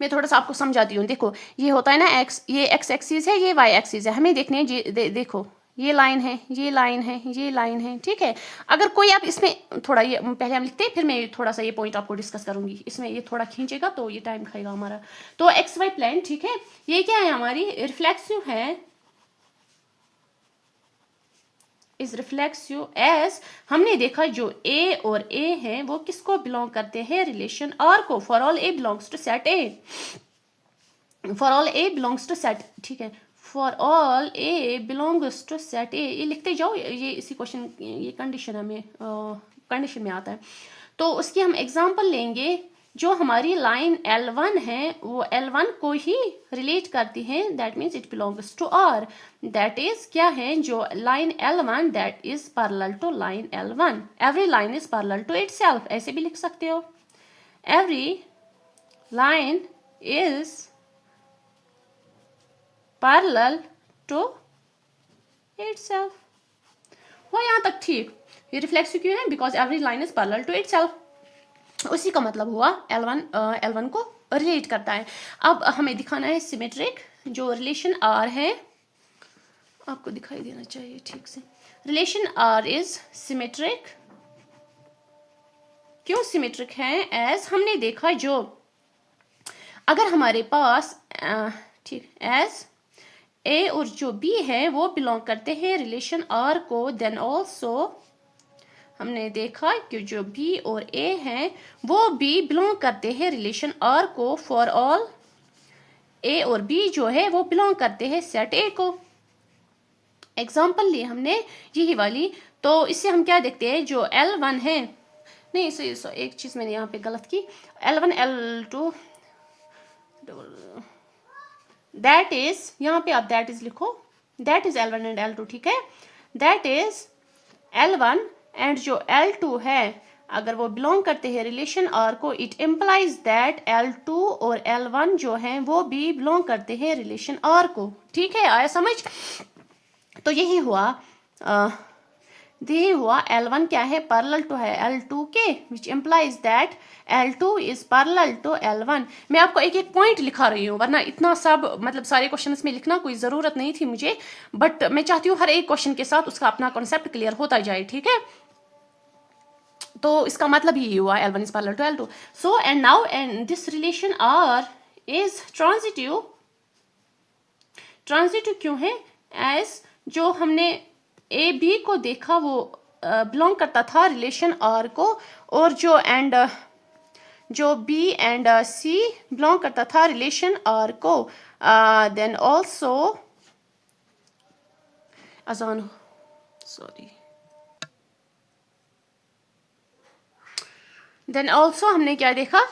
Speaker 1: मैं थोड़ा सा आपको समझाती हूँ। देखो ये होता है ना x, ये x एक्सिस है, ये y एक्सिस है, हमें देखने हैं देखो ये लाइन है, ये लाइन है, ये लाइन है, ठीक है। अगर कोई आप इसमें थोड़ा ये पहले हम लिखते हैं, फिर मैं थोड़ा सा ये पॉइंट आपको डिस्कस करूंगी। इसमें ये थोड़ा खींचेगा तो ये टाइम खाएगा हमारा। तो XY प्लेन, ठीक है, ये क्या है हमारी रिफ्लेक्सिव है, इज रिफ्लेक्सिव एज हमने देखा जो A और A है वो किसको बिलोंग करते हैं, रिलेशन R को। For all A belongs to set A, for all A belongs to set, ठीक है, for all A belongs to set A। ये लिखते जाओ, ये इसी क्वेश्चन, ये कंडीशन हमें कंडीशन में आता है। तो उसकी हम एग्जांपल लेंगे, जो हमारी लाइन L1 है वो L1 को ही रिलेट करती है, that means it belongs to R। That is क्या है, जो line L1 that is parallel to line L1। Every line is parallel to itself, ऐसे भी लिख सकते हो, every line is parallel to itself. वो यहाँ तक ठीक। ये रिफ्लेक्सिव क्यों है, because every line is parallel to itself. उसी का मतलब हुआ L1 को रिलेट करता है। अब हमें दिखाना है सिमेट्रिक, जो रिलेशन R है, आपको दिखाई देना चाहिए ठीक से। Relation R is symmetric. क्यों सिमेट्रिक है, एज हमने देखा जो अगर हमारे पास ठीक एज A और जो B है वो बिलोंग करते हैं रिलेशन R को, देन ऑल्सो हमने देखा कि जो B और A हैं वो भी बिलोंग करते हैं रिलेशन R को। फॉर ऑल A और B जो है वो बिलोंग करते हैं सेट A को। एग्जाम्पल ली हमने यही वाली, तो इससे हम क्या देखते हैं, जो L1 है नहीं, सो एक चीज़ मैंने यहाँ पे गलत की, L1 L2 दैट इज, यहाँ पे आप दैट इज लिखो, that is L1 and L2, ठीक है, दैट इज L1 एंड जो L2 है अगर वो बिलोंग करते हैं रिलेशन आर को, इट इम्प्लाइज दैट L2 और L1 जो हैं वो भी बिलोंग करते हैं रिलेशन आर को, ठीक है, आया समझ। तो यही हुआ L1 क्या है, पैरेलल टू है L2 के, which implies that L2 is parallel to L1। मैं आपको एक एक पॉइंट लिखा रही हूँ, वरना इतना सब मतलब सारे क्वेश्चंस में लिखना कोई ज़रूरत नहीं थी मुझे, बट मैं चाहती हूँ हर एक क्वेश्चन के साथ उसका अपना कॉन्सेप्ट क्लियर होता जाए, ठीक है। तो इसका मतलब ये हुआ L1 is parallel to L2। So and now and this relation R is transitive. Transitive क्यों है, एज जो हमने ए बी को देखा वो बिलोंग करता था रिलेशन आर को, और जो बी एंड सी बिलोंग करता था रिलेशन आर को, देन ऑल्सो अजान सॉरी देन ऑल्सो हमने क्या देखा,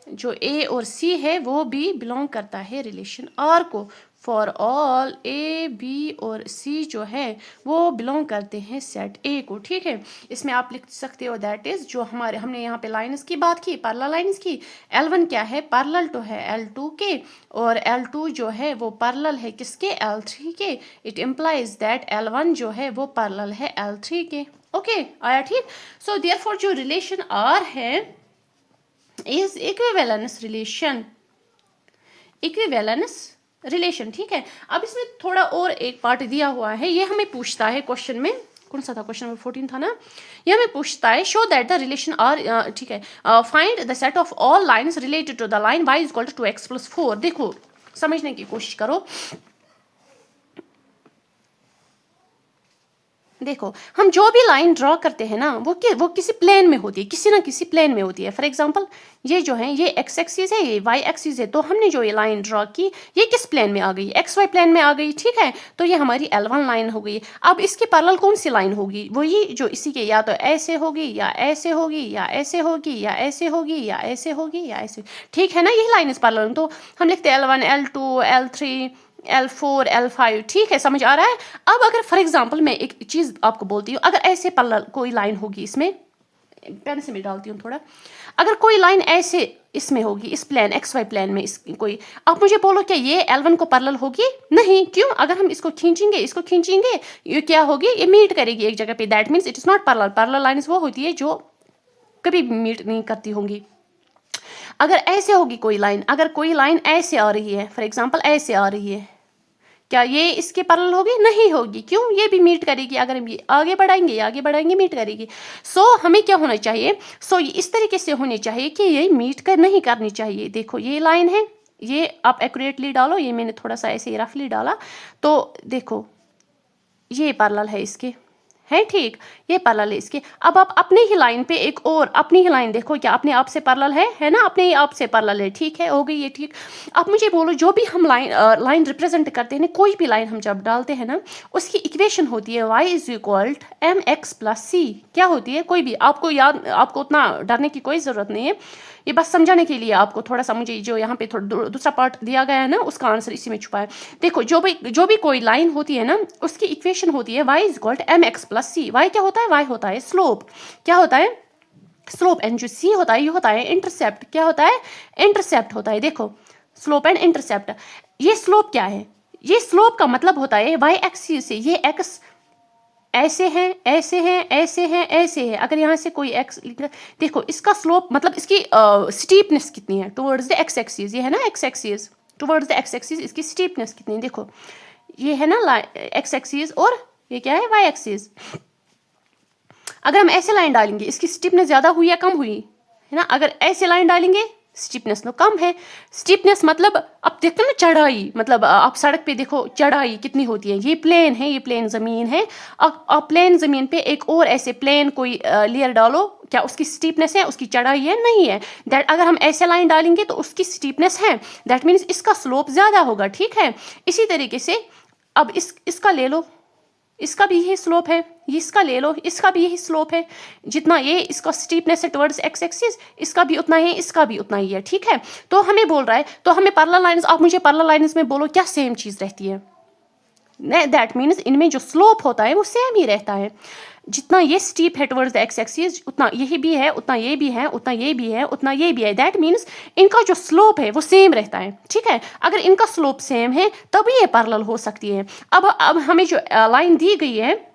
Speaker 1: जो ए और सी है वो भी बिलोंग करता है रिलेशन आर को। फॉर ऑल ए बी और सी जो है वो बिलोंग करते हैं सेट ए को, ठीक है। इसमें आप लिख सकते हो दैट इज, जो हमने यहाँ पे लाइन्स की बात की, पैरेलल लाइन्स की, L1 क्या है, पैरेलल टू है L2 के, और L2 जो है वो पैरेलल है किसके, L3 के। इट इम्प्लाइज दैट L1 जो है वो पैरेलल है L3 के, ओके, आया ठीक। सो देयरफॉर जो रिलेशन आर है is equivalence relation, equivalence relation, ठीक है। अब इसमें थोड़ा और एक पार्ट दिया हुआ है, ये हमें पूछता है क्वेश्चन में, कौन सा था, क्वेश्चन नंबर 14 था ना, ये हमें पूछता है show that the relation R, ठीक है, find the set of all lines related to the line y is equal to 2x+4। देखो समझने की कोशिश करो, देखो हम जो भी लाइन ड्रॉ करते हैं ना वो किसी प्लेन में होती है, किसी ना किसी प्लेन में होती है। फॉर एग्जांपल ये जो है ये x एक्सिस है, ये y एक्सिस है, तो हमने जो ये लाइन ड्रॉ की ये किस प्लेन में आ गई, xy प्लेन में आ गई, ठीक है। तो ये हमारी L1 लाइन हो गई। अब इसके पैरेलल कौन सी लाइन होगी, वो ये जो इसी के या तो ऐसे होगी या ऐसे होगी या ऐसे होगी या ऐसे होगी या ऐसे होगी या ऐसे, ठीक है ना, यही लाइन इस पैरेलल। तो हम लिखते हैं L1 L2 L3 L4 L5, ठीक है, समझ आ रहा है। अब अगर फॉर एग्जांपल मैं एक चीज़ आपको बोलती हूँ, अगर ऐसे पैरेलल कोई लाइन होगी, इसमें पेन से मैं डालती हूँ थोड़ा, अगर कोई लाइन ऐसे इसमें होगी, इस प्लेन XY प्लेन में कोई, आप मुझे बोलो क्या ये L1 को पैरेलल होगी, नहीं, क्यों, अगर हम इसको खींचेंगे ये क्या होगी, ये मीट करेगी एक जगह पे, that means it is not parallel. Parallel lines वो होती है जो कभी मीट नहीं करती होंगी। अगर ऐसे होगी कोई लाइन, अगर कोई लाइन ऐसे आ रही है, फॉर एग्जांपल ऐसे आ रही है, क्या ये इसके पैरेलल होगी, नहीं होगी, क्यों, ये भी मीट करेगी, अगर हम ये आगे बढ़ाएंगे मीट करेगी। सो हमें क्या होना चाहिए, सो इस तरीके से होने चाहिए कि ये मीट कर नहीं करनी चाहिए। देखो ये लाइन है, ये आप एक्यूरेटली डालो, ये मैंने थोड़ा सा ऐसे रफली डाला, तो देखो ये पैरेलल है इसके, है ठीक, ये पैरेलल है इसके। अब आप अपने ही लाइन पे एक और अपनी ही लाइन देखो, क्या अपने आप से पैरेलल है ना, अपने ही आप से पैरेलल है, ठीक है, हो गई ये ठीक। अब मुझे बोलो जो भी हम लाइन रिप्रेजेंट करते हैं ना, कोई भी लाइन हम जब डालते हैं ना, उसकी इक्वेशन होती है y is equal mx + c। क्या होती है, कोई भी, आपको उतना डरने की कोई ज़रूरत नहीं है, ये बस समझाने के लिए आपको थोड़ा सा, मुझे जो यहाँ पे थोड़ा दूसरा पार्ट दिया गया है ना, उसका आंसर इसी में छुपा है। देखो जो भी कोई लाइन होती है ना, उसकी इक्वेशन होती है y is equal mx + c। y क्या होता है, y होता है स्लोप, क्या होता है स्लोप, एंड जो c होता है ये होता है इंटरसेप्ट, क्या होता है इंटरसेप्ट होता है। देखो स्लोप एंड इंटरसेप्ट, ये स्लोप क्या है, ये स्लोप का मतलब होता है y एक्सिस से ये x ऐसे हैं ऐसे हैं ऐसे हैं ऐसे है, अगर यहाँ से कोई x, देखो इसका स्लोप मतलब इसकी स्टीपनेस कितनी है टुवर्ड्स द x एक्सिस, ये है ना x axis, towards the x axis इसकी स्टीपनेस कितनी है, देखो ये है ना x एक्सिस और ये क्या है y एक्सिस। अगर हम ऐसे लाइन डालेंगे इसकी स्टीपनेस ज़्यादा हुई या कम हुई, है ना, अगर ऐसे लाइन डालेंगे स्टीपनेस तो कम है। स्टीपनेस मतलब अब देखते हैं ना चढ़ाई, मतलब आप सड़क पे देखो चढ़ाई कितनी होती है, ये प्लेन है, ये प्लेन ज़मीन है, आप प्लेन ज़मीन पे एक और ऐसे प्लेन कोई लेयर डालो, क्या उसकी स्टीपनेस है, उसकी चढ़ाई है, नहीं है। दैट अगर हम ऐसे लाइन डालेंगे तो उसकी स्टीपनेस है, दैट मीन्स इसका स्लोप ज़्यादा होगा, ठीक है। इसी तरीके से अब इसका ले लो, इसका भी यही स्लोप है, इसका ले लो, इसका भी यही स्लोप है, जितना ये इसका स्टीपनेस है टुवर्ड्स एक्स एक्सिस, इसका भी उतना ही, इसका भी उतना ही है, ठीक है। तो हमें बोल रहा है, तो हमें पैरेलल लाइंस, आप मुझे पैरेलल लाइंस में बोलो क्या सेम चीज रहती है। दैट मीन्स इनमें जो स्लोप होता है वो सेम ही रहता है। जितना ये स्टीप है टुवर्ड्स द एक्स एक्सिस, उतना यही भी है, उतना ये भी है, उतना ये भी है, उतना ये भी है। दैट मीन्स इनका जो स्लोप है वो सेम रहता है, ठीक है। अगर इनका स्लोप सेम है तभी ये पैरेलल हो सकती है। अब हमें जो लाइन दी गई है,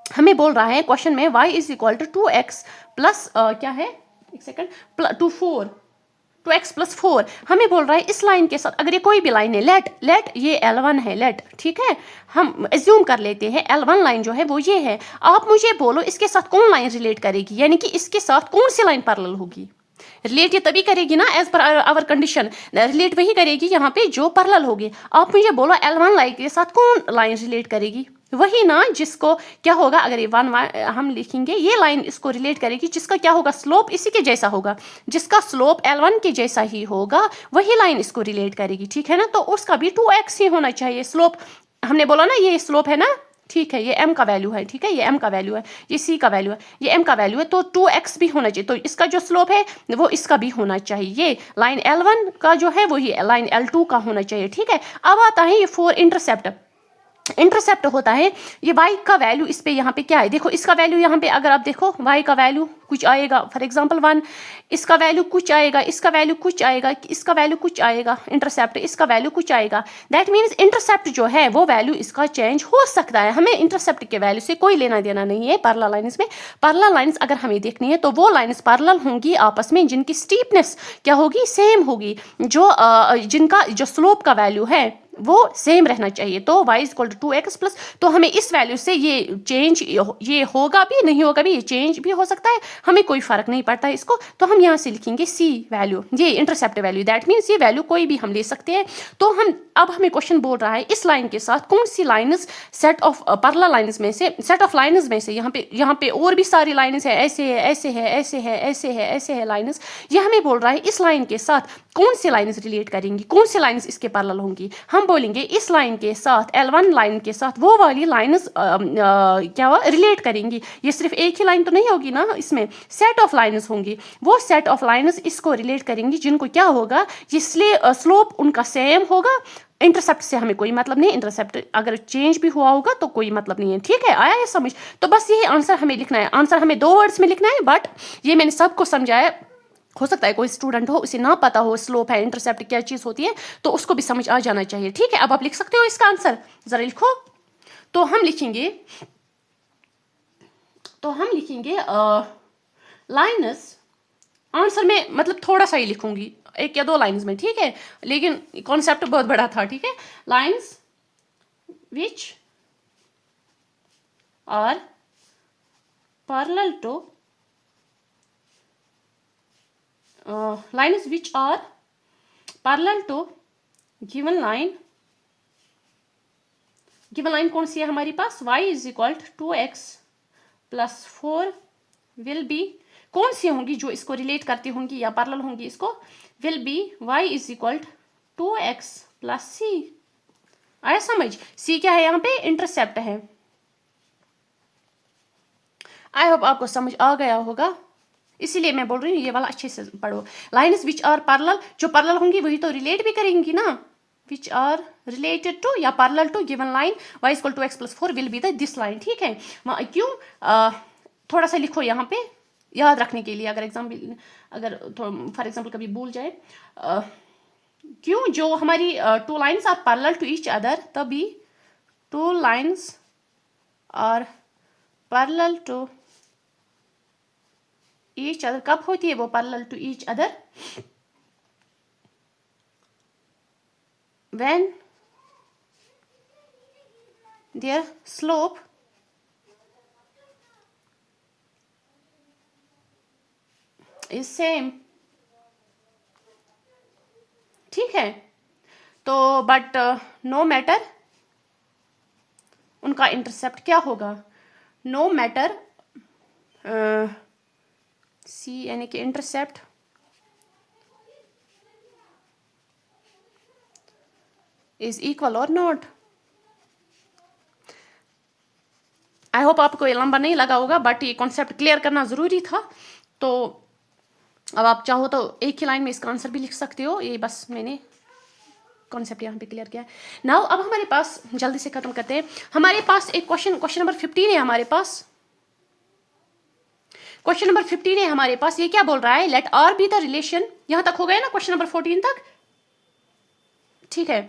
Speaker 1: हमें बोल रहा है क्वेश्चन में y is equal to 2x plus क्या है, एक सेकंड, 2x प्लस 4। हमें बोल रहा है इस लाइन के साथ अगर ये कोई भी लाइन है, लेट ये L1 है, लेट, ठीक है, हम एज्यूम कर लेते हैं L1 लाइन जो है वो ये है। आप मुझे बोलो इसके साथ कौन लाइन रिलेट करेगी, यानी कि इसके साथ कौन सी लाइन पैरेलल होगी। रिलेट ये तभी करेगी ना, as per hour condition, relate वही करेगी यहाँ पे जो पैरेलल होगी। आप मुझे बोलो L1 लाइन के साथ कौन लाइन रिलेट करेगी, वही ना जिसको क्या होगा, अगर ये 1 हम लिखेंगे, ये लाइन इसको रिलेट करेगी जिसका क्या होगा, स्लोप इसी के जैसा होगा, जिसका स्लोप L1 के जैसा ही होगा वही लाइन इसको रिलेट करेगी, ठीक है ना। तो उसका भी 2x ही होना चाहिए स्लोप। हमने बोला ना ये स्लोप है ना, ठीक है, ये m का वैल्यू है, ठीक है, ये m का वैल्यू है, ये c का वैल्यू है, ये m का वैल्यू है, तो 2x भी होना चाहिए। तो इसका जो स्लोप है वो इसका भी होना चाहिए, ये लाइन L1 का जो है वो ये लाइन L2 का होना चाहिए, ठीक है। अब आता है ये 4 इंटरसेप्ट होता है, ये y का वैल्यू इस पे यहाँ पे क्या है, देखो इसका वैल्यू यहाँ पे अगर आप देखो y का वैल्यू कुछ आएगा, फॉर एग्जांपल 1, इसका वैल्यू कुछ आएगा, इसका वैल्यू कुछ आएगा, इसका वैल्यू कुछ आएगा, इंटरसेप्ट इसका वैल्यू कुछ आएगा। दैट मीन्स इंटरसेप्ट जो है वो वैल्यू इसका चेंज हो सकता है। हमें इंटरसेप्ट के वैल्यू से कोई लेना देना नहीं है पैरेलल लाइंस में। पैरेलल लाइंस अगर हमें देखनी है तो वो लाइंस पैरेलल होंगी आपस में जिनकी स्टीपनेस क्या होगी, सेम होगी, जो जिनका जो स्लोप का वैल्यू है वो सेम रहना चाहिए। तो y is equal to 2x plus, तो हमें इस वैल्यू से ये चेंज ये होगा भी नहीं होगा भी, ये चेंज भी हो सकता है, हमें कोई फर्क नहीं पड़ता इसको। तो हम यहाँ से लिखेंगे c वैल्यू, ये इंटरसेप्ट वैल्यू, दैट मीन्स ये वैल्यू कोई भी हम ले सकते हैं। तो हम अब हमें क्वेश्चन बोल रहा है इस लाइन के साथ कौन सी lines set of parallel lines में से, सेट ऑफ लाइन्स में से, यहाँ पे और भी सारी लाइन्स है, ऐसे है, ऐसे है, ऐसे है, ऐसे है, ऐसे है लाइन्स, ये हमें बोल रहा है इस लाइन के साथ कौन सी लाइन्स रिलेट करेंगी, कौन सी लाइन्स इसके पैरेलल होंगी। हम बोलेंगे इस लाइन के साथ, L1 लाइन के साथ वो वाली लाइन्स क्या हुआ, रिलेट करेंगी। ये सिर्फ एक ही लाइन तो नहीं होगी ना, इसमें सेट ऑफ लाइन्स होंगी, वो सेट ऑफ लाइन्स इसको रिलेट करेंगी जिनको क्या होगा, इसलिए स्लोप उनका सेम होगा। इंटरसेप्ट से हमें कोई मतलब नहीं, इंटरसेप्ट अगर चेंज भी हुआ होगा तो कोई मतलब नहीं है, ठीक है, आया ये समझ। तो बस यही आंसर हमें लिखना है, आंसर हमें 2 वर्ड्स में लिखना है, बट ये मैंने सबको समझाया। हो सकता है कोई स्टूडेंट हो उसे ना पता हो स्लोप है, इंटरसेप्ट क्या चीज़ होती है, तो उसको भी समझ आ जाना चाहिए, ठीक है। अब आप लिख सकते हो इसका आंसर, जरा लिखो। तो हम लिखेंगे लाइनस, आंसर में मतलब थोड़ा सा ही लिखूंगी, 1 या 2 लाइन्स में, ठीक है, लेकिन कॉन्सेप्ट बहुत बड़ा था, ठीक है। Lines which are parallel to lines which are parallel to given line कौन सी है हमारी पास, y is equal to 2x plus 4 will be, कौन सी होंगी जो इसको रिलेट करती होंगी या पैरेलल होंगी इसको, will be y is equal to 2x plus c। आया समझ, c क्या है यहाँ पे, इंटरसेप्ट है। आई होप आपको समझ आ गया होगा, इसीलिए मैं बोल रही हूँ ये वाला अच्छे से पढ़ो। लाइन्स विच आर पैरेलल, जो पैरेलल होंगी वही तो रिलेट भी करेंगी ना, विच आर रिलेटेड टू या parallel to given line y equal to x plus 4 will be the this line, ठीक है। क्यों थोड़ा सा लिखो यहाँ पे याद रखने के लिए, अगर फॉर एग्जाम्पल कभी भूल जाए, क्यों, जो हमारी 2 lines are parallel to each other, तभी 2 lines are parallel to each other, कब होती है वो parallel to each other, when their slope is same, ठीक है। तो बट नो मैटर उनका इंटरसेप्ट क्या होगा, नो मैटर C यानी कि इंटरसेप्ट इज इक्वल और नॉट, आई होप आपको ये लंबा नहीं लगा होगा, बट ये कॉन्सेप्ट क्लियर करना ज़रूरी था। तो अब आप चाहो तो एक ही लाइन में इसका आंसर भी लिख सकते हो, ये बस मैंने कॉन्सेप्ट यहाँ पे क्लियर किया है। नाउ अब हमारे पास, जल्दी से खत्म करते हैं, हमारे पास एक क्वेश्चन नंबर 15 है हमारे पास। क्वेश्चन नंबर 15 है हमारे पास। ये क्या बोल रहा है, let R be the relation, यहां तक हो गया ना क्वेश्चन नंबर 14 तक, ठीक है।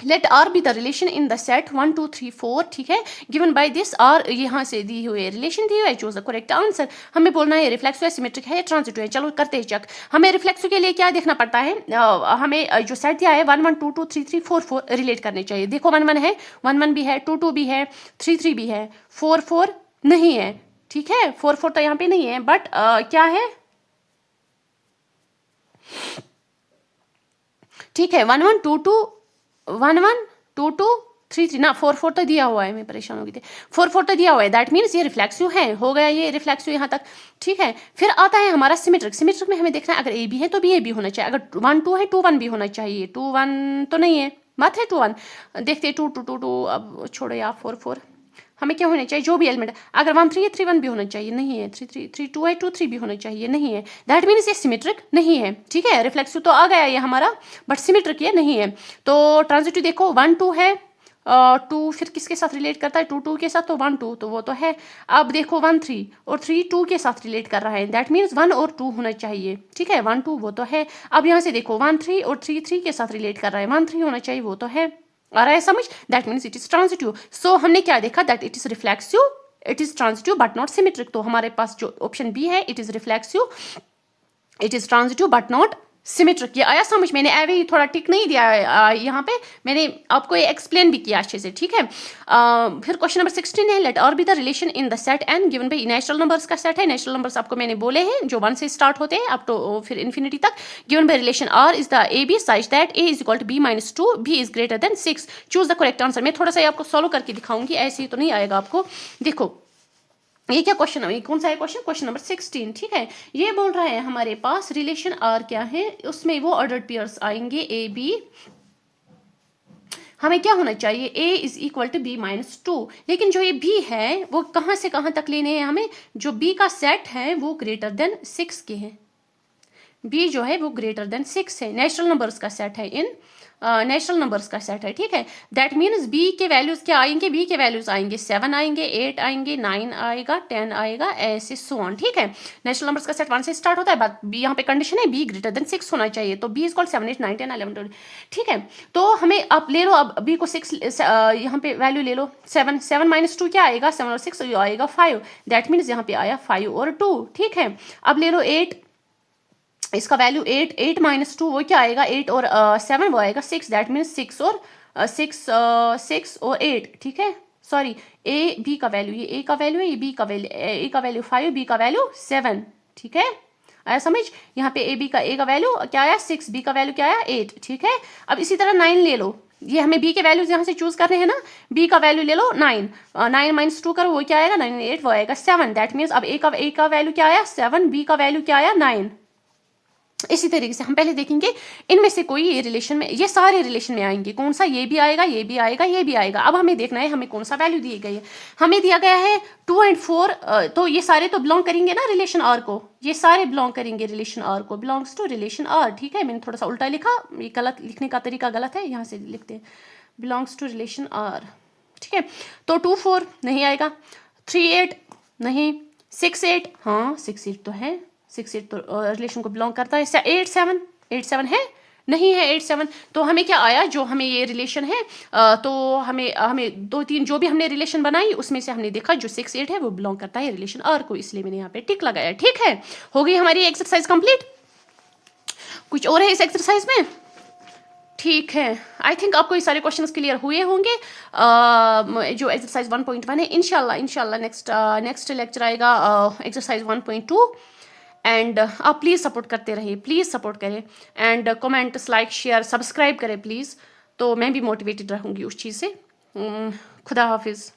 Speaker 1: Let R be the relation in the set 1 2 3 4, ठीक है। गिवन बाय दिस आर, यहाँ से दी हुई रिलेशन दी हुई है, चूज द करेक्ट आंसर। हमें बोलना है रिफ्लेक्सिव है, सिमेट्रिक है, ट्रांजिटिव है। चलो करते हैं चेक। हमें रिफ्लेक्सिव के लिए क्या देखना पड़ता है, हमें जो सेट दिया है 1 1 2 2 3 3 4 4 रिलेट करने चाहिए। देखो 1 1 है, 1 1 भी है, 2 2 भी है, 3 3 भी है, 4 4 नहीं है, ठीक है। 4 4 तो यहाँ पे नहीं है, बट क्या है, ठीक है, 1 1 2 2 1 1 2 2 3 3 ना, 4 4 तो दिया हुआ है, मैं परेशान हो गई थी, 4 4 तो दिया हुआ है, दैट मीन्स ये रिफ्लेक्सिव है, हो गया ये रिफ्लेक्सिव यहाँ तक, ठीक है। फिर आता है हमारा सिमेट्रिक। सिमेट्रिक में हमें देखना है अगर ए बी है तो बी ए बी होना चाहिए, अगर 1 2 है 2 1 भी होना चाहिए, 2 1 तो नहीं है, बात है 2 1, देखते 2 2 2 2, अब छोड़ो यार 4 4, हमें क्या होना चाहिए, जो भी एलिमेंट, अगर 1 3 है 3 1 भी होना चाहिए, नहीं है, 3 3 3 2 है 2 3 भी होना चाहिए, नहीं है, दैट मीन्स ये सिमेट्रिक नहीं है, ठीक है। रिफ्लेक्सिव तो आ गया ये हमारा, बट सिमेट्रिक ये नहीं है। तो ट्रांजिटिव देखो 1 2 है, 2 फिर किसके साथ रिलेट करता है, 2 2 के साथ, तो 1 2 तो वो तो है। अब देखो 1 3 और 3 2 के साथ रिलेट कर रहा है, दैट मीन्स 1 और 2 होना चाहिए, ठीक है। 1 2 वो तो है। अब यहाँ से देखो 1 3 और 3 3 के साथ रिलेट कर रहा है, 1 3 होना चाहिए, वो तो है। आ रहा है समझ, that means it is transitive. So हमने क्या देखा, that it is reflexive, it is transitive but not symmetric. तो हमारे पास जो ऑप्शन बी है, it is reflexive, it is transitive but not symmetric. ये आया समझ, मैंने एवे ही थोड़ा टिक नहीं दिया यहाँ पे, मैंने आपको ये एक्सप्लेन भी किया अच्छे से, ठीक है। फिर क्वेश्चन नंबर 16 है, let R be the relation in the set N given by natural numbers का सेट है। नेचुरल नंबर्स आपको मैंने बोले हैं जो 1 से स्टार्ट होते हैं अप टू फिर इन्फिनिटी तक। Given by relation R is the A B such that A is equal to B minus 2, B is greater than 6। Choose the correct answer. मैं थोड़ा सा आपको सॉल्व करके दिखाऊंगी, ऐसे ही तो नहीं आएगा आपको। देखो ये क्या क्वेश्चन है, कौन सा है क्वेश्चन नंबर 16, ठीक है। ये बोल रहा है हमारे पास रिलेशन आर क्या है, उसमें वो ऑर्डर्ड पेयर्स आएंगे ए बी। हमें क्या होना चाहिए, a is equal to B minus 2, लेकिन जो ये b है वो कहाँ से कहाँ तक लेने हैं हमें, जो b का सेट है वो ग्रेटर देन 6 के हैं। b जो है वो ग्रेटर देन 6 है, नेचुरल नंबर्स का सेट है, इन नेचुरल नंबर्स का सेट है, ठीक है। दैट मीन्स b के वैल्यूज क्या आएंगे, b के वैल्यूज आएंगे 7 आएंगे, 8 आएंगे, 9 आएगा, 10 आएगा, ऐसे सो ऑन, ठीक है। नेचुरल नंबर्स का सेट 1 से स्टार्ट होता है, बट b यहाँ पे कंडीशन है b ग्रेटर देन 6 होना चाहिए, तो b इज कॉल्ड 7 8 9 10 11 12, ठीक है। तो हमें आप ले लो, अब b को 6 यहाँ पे वैल्यू ले लो, 7 7 माइनस 2 क्या आएगा, 7 और 6 आएगा 5, दैट मीन्स यहाँ पे आया 5 और 2, ठीक है। अब ले लो 8, इसका वैल्यू 8 8 माइनस 2 वो क्या आएगा, 8 और 7 वो आएगा 6, दैट मीन्स 6 और 6 और 8, ठीक है। सॉरी, ए बी का वैल्यू, ये ए का वैल्यू है, ये बी का वैल्यू, ए का वैल्यू 5, बी का वैल्यू 7, ठीक है। आया समझ, यहाँ पे ए का वैल्यू क्या आया 6, बी का वैल्यू क्या आया 8, ठीक है। अब इसी तरह 9 ले लो, ये हमें b के वैल्यूज यहाँ से चूज करने हैं ना, b का वैल्यू ले लो 9, 9 माइनस 2 करो वो क्या आएगा 9 8 वो आएगा 7, दैट मीन्स अब a का वैल्यू क्या आया 7, b का वैल्यू क्या आया 9। इसी तरीके से हम पहले देखेंगे इनमें से कोई ये रिलेशन में, ये सारे रिलेशन में आएंगे, कौन सा, ये भी आएगा, ये भी आएगा, ये भी आएगा। अब हमें देखना है हमें कौन सा वैल्यू दी गई है, हमें दिया गया है 2 और 4, तो ये सारे तो बिलोंग करेंगे ना रिलेशन आर को, ये सारे बिलोंग करेंगे रिलेशन आर को, बिलोंग्स टू रिलेशन आर, ठीक है। मैंने थोड़ा सा उल्टा लिखा, ये गलत लिखने का तरीका गलत है, यहाँ से लिखते हैं बिलोंग्स टू रिलेशन आर, ठीक है। तो 2 4 नहीं आएगा, 3 8 नहीं, 6 8 हाँ 6 8 तो है, 6 8 तो रिलेशन को बिलोंग करता है। 8 7 है नहीं है, 8 7 तो हमें क्या आया, जो हमें ये रिलेशन है तो हमें 2 3 जो भी हमने रिलेशन बनाई उसमें से हमने देखा जो 6 8 है वो बिलोंग करता है रिलेशन आर को, इसलिए मैंने यहाँ पे टिक लगाया, ठीक है। हो गई हमारी एक्सरसाइज कंप्लीट। कुछ और है इस एक्सरसाइज में, ठीक है। आई थिंक आपको ये सारे क्वेश्चंस क्लियर हुए होंगे, जो एक्सरसाइज 1.1 है। इंशाल्लाह नेक्स्ट लेक्चर आएगा एक्सरसाइज 1.2, एंड आप प्लीज़ सपोर्ट करते रहिए, प्लीज़ सपोर्ट करें, and comments like share subscribe करें प्लीज़, तो मैं भी मोटिवेटेड रहूँगी उस चीज़ से। खुदा हाफिज़।